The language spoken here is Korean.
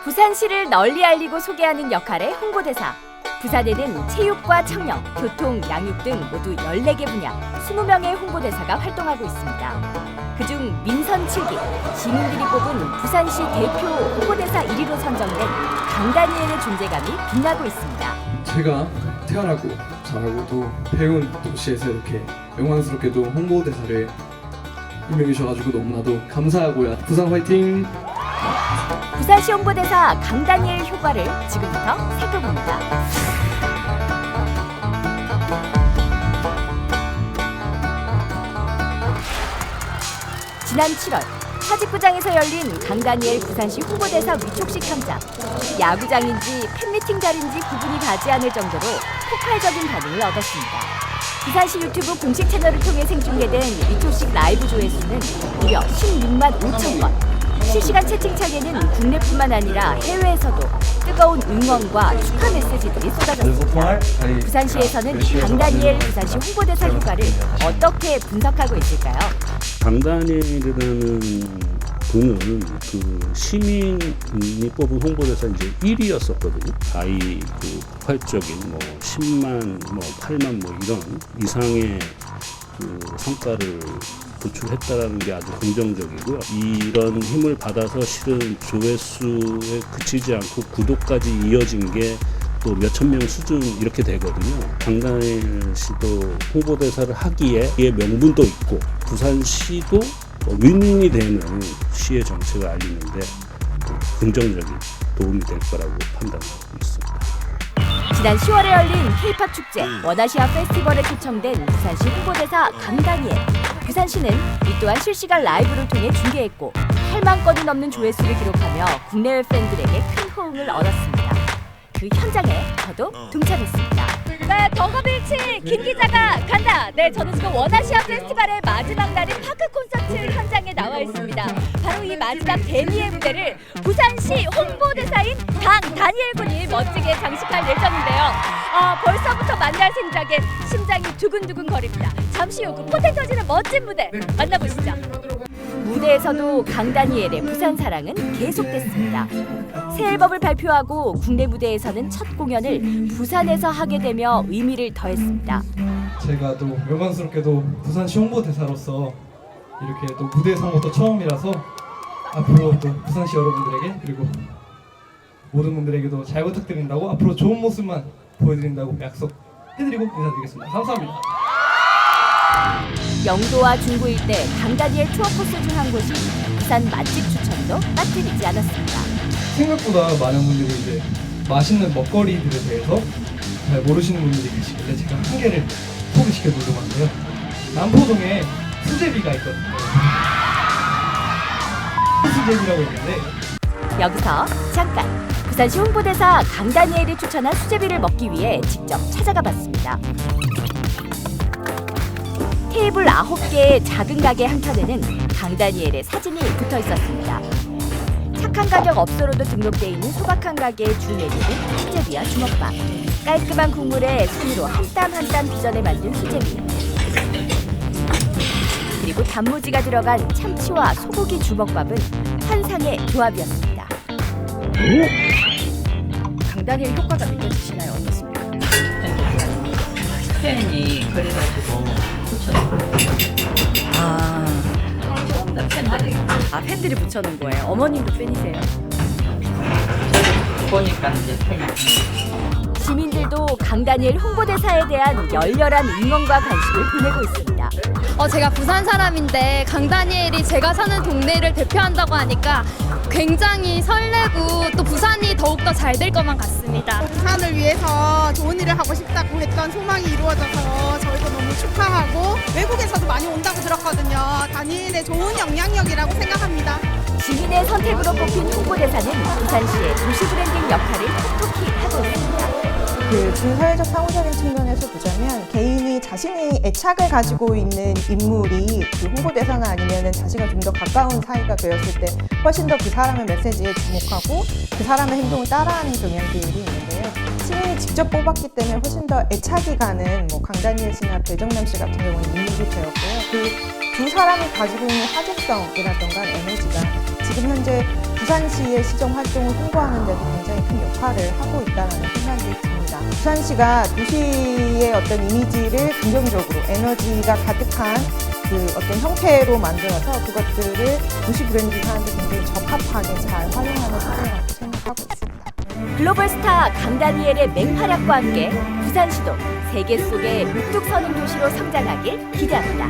부산시를 널리 알리고 소개하는 역할의 홍보대사. 부산에는 체육과 청년, 교통, 양육 등 모두 14개 분야 20명의 홍보대사가 활동하고 있습니다. 그중 민선 7기, 시민들이 뽑은 부산시 대표 홍보대사 1위로 선정된 강다니엘의 존재감이 빛나고 있습니다. 제가 태어나고 자라고 또 배운 도시에서 이렇게 영광스럽게도 홍보대사를 임명해 주셔가지고 너무나도 감사하고요. 부산 화이팅! 부산시 홍보대사 강다니엘 효과를 지금부터 살펴봅니다. 지난 7월 사직구장에서 열린 강다니엘 부산시 홍보대사 위촉식 현장. 야구장인지 팬미팅 자리인지 구분이 가지 않을 정도로 폭발적인 반응을 얻었습니다. 부산시 유튜브 공식 채널을 통해 생중계된 위촉식 라이브 조회수는 무려 16만 5천 건. 실시간 채팅창에는 국내뿐만 아니라 해외에서도 뜨거운 응원과 축하 메시지들이 쏟아졌습니다. 부산시에서는 강다니엘 부산시 홍보대사 효과를 어떻게 분석하고 있을까요? 강다니엘이라는 분은 그 시민이 뽑은 홍보대사 이제 1위였었거든요. 가히 그 폭발적인 뭐 10만, 뭐 8만 뭐 이런 이상의 그 성과를 도출했다라는 게 아주 긍정적이고요. 이런 힘을 받아서 실은 조회수에 그치지 않고 구독까지 이어진 게 또 몇천 명 수준 이렇게 되거든요. 강다니엘 씨도 홍보대사를 하기에 이에 명분도 있고 부산시도 윈윈이 되는 시의 정책을 알리는데 긍정적인 도움이 될 거라고 판단하고 있습니다. 지난 10월에 열린 K-팝 축제 원아시아 페스티벌에 초청된 부산시 홍보대사 강다니엘. 부산시는 이 또한 실시간 라이브를 통해 중계했고 8만 건이 넘는 조회수를 기록하며 국내외 팬들에게 큰 호응을 얻었습니다. 그 현장에 저도 동참했습니다. 네, 덩어빌치 김 기자가 간다. 네, 저는 지금 원아시아 페스티벌의 마지막 날인 파크 콘서트 현장에 나와 있습니다. 바로 이 마지막 데뷔의 무대를 부산시 홍보대사인 강다니엘 군이 멋지게 장식할 예정인데요. 벌써부터 만날 생각에 심장이 두근두근 거립니다. 잠시 후 그 포텐 터지는 멋진 무대 만나보시죠. 무대에서도 강다니엘의 부산 사랑은 계속됐습니다. 새 앨범을 발표하고 국내 무대에서는 첫 공연을 부산에서 하게 되며 의미를 더했습니다. 제가 또 영광스럽게도 부산시 홍보대사로서 이렇게 또 무대에 선 것도 처음이라서 앞으로 또 부산시 여러분들에게 그리고 모든 분들에게도 잘 부탁드린다고 앞으로 좋은 모습만 보여드린다고 약속해드리고 인사드리겠습니다. 감사합니다. 영도와 중구 일대 강다니엘 투어 코스 중 한 곳이 부산 맛집 추천도 빠뜨리지 않았습니다. 생각보다 많은 분들이 이제 맛있는 먹거리들에 대해서 잘 모르시는 분들이 계시길래 제가 한 개를 소개시켜 드리려고 하는데요. 남포동에 수제비가 있거든요. 수제비라고 있는데 여기서 잠깐 부산시 홍보대사 강다니엘이 추천한 수제비를 먹기 위해 직접 찾아가 봤습니다. 테이블 9개의 작은 가게 한켠에는 강다니엘의 사진이 붙어 있었습니다. 착한 가격 업소로도 등록돼 있는 소박한 가게의 주 메뉴는 수제비와 주먹밥. 깔끔한 국물에 손으로 한 땀 한 땀 빚어내 만든 수제비. 그리고 단무지가 들어간 참치와 소고기 주먹밥은 환상의 조합이었습니다. 강다니엘 효과가 느껴지시나요? 어떻습니까? 팬이 그래가지고 팬들이 붙여놓은 거예요. 어머님도 팬이세요? 보니까 이제 팬이 시민들도 강다니엘 홍보대사에 대한 열렬한 응원과 관심을 보내고 있습니다. 제가 부산 사람인데 강다니엘이 제가 사는 동네를 대표한다고 하니까 굉장히 설레고 또 부산이 더욱더 잘 될 것만 같습니다. 부산을 위해서 좋은 일을 하고 싶다고 했던 소망이 이루어져서 저희도 너무 축하하고 외국에서도 많이 온다고 들었거든요. 다니엘의 좋은 영향력이라고 생각합니다. 시민의 선택으로 뽑힌 홍보대사는 부산시의 도시 브랜딩 역할을 톡톡히 하고 있습니다. 그 중사회적 상호적인 측면에서 보자면 개인이 자신이 애착을 가지고 있는 인물이 그 홍보대사나 아니면 자신과 좀 더 가까운 사이가 되었을 때 훨씬 더 그 사람의 메시지에 주목하고 그 사람의 행동을 따라하는 경향들이 있는데요. 시민이 직접 뽑았기 때문에 훨씬 더 애착이 가는 강다니엘 씨나 배정남 씨 같은 경우는 인물이 되었고요. 그 두 사람이 가지고 있는 화제성이라던가 에너지가 지금 현재 부산시의 시정 활동을 홍보하는 데도 굉장히 큰 역할을 하고 있다는 생각이 듭니다. 부산시가 도시의 어떤 이미지를 긍정적으로 에너지가 가득한 그 어떤 형태로 만들어서 그것들을 도시 브랜딩하는데 굉장히 적합하게 잘 활용하는 사례라고 생각하고 있습니다. 글로벌 스타 강다니엘의 맹활약과 함께 부산시도 세계 속의 우뚝 서는 도시로 성장하길 기대합니다.